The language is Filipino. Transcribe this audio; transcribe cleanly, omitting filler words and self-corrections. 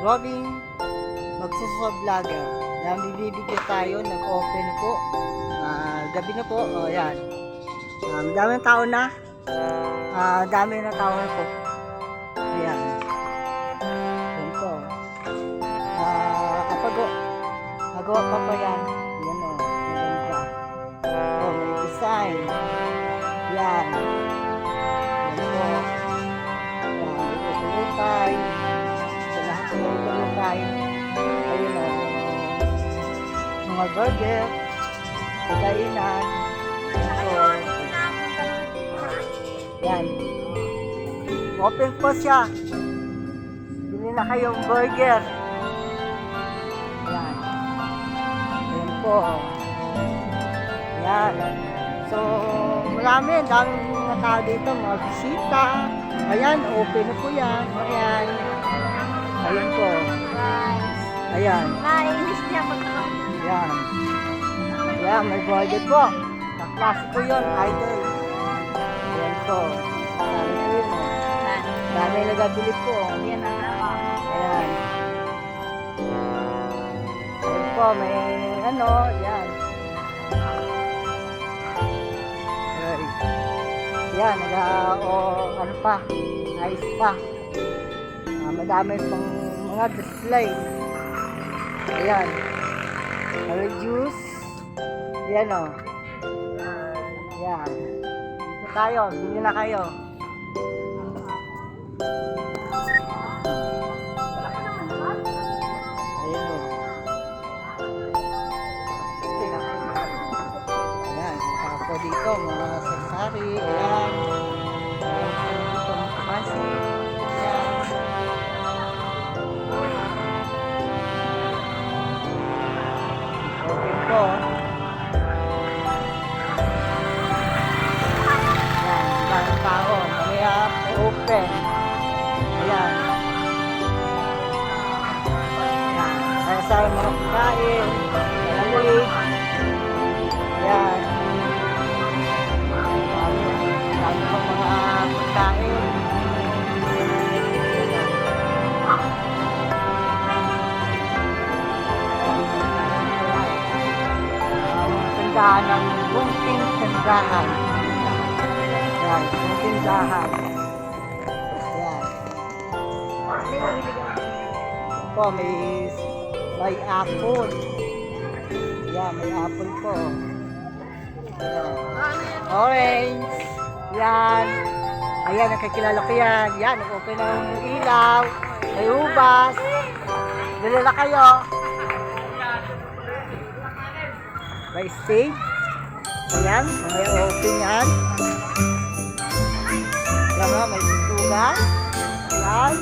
Robin Magsusublogger. Yan, bibigyan tayo ng open na po. Gabi na po. O, yan. Dami ng tao na. Dami na tao na po. Ayan. Yan po. Nagawa pa pa yan. Yan o. Maganda. O, may design. Yan. Yan po. Yan. Utulutay. Sa lahat ng utulutay. Ayun o. Mga burger. Pagkainan. Yan. Open po siya. Bili na kayong burger. Yan. Yan po. Yan. So, daming mga tao dito, mga bisita. Ayan, open na po yan. Ayan. Ayan po. Ayan. Nainis niya ako. Ayan. Ayan, may burger po. Kaklase po yun, idol. Ayan po. Dami po yun. Dami nagabili po. Yan ang ako. Ayan. Ayan po, may ano, yan. Ayan. Yan, ano pa, ice pa. Madami pang mga display. Ayan. May juice. Ayan o. Ayan. Dito tayo, bili na kayo. Ayan o. Ayan, ako dito, mga sasari. Ayan. Dito mga kapasi. Ayan. Okay po. Tao, mamaya open. Ayan. Ayan. Kaya sa mga pagkain, malamig. Ayan. Dami pa mga pagkain. Tindahan ng bunting tindahan. Ayan, yung tindahan. Ayan. Po, may apple. Ayan, may apple po. Ayan. Orange. Ayan. Ayan, nakikilala ko yan. Ayan, open ng ilaw. May ubas. Dala kayo. May stage. Ayan, may open yan. Ayan, may susugan. Ayan.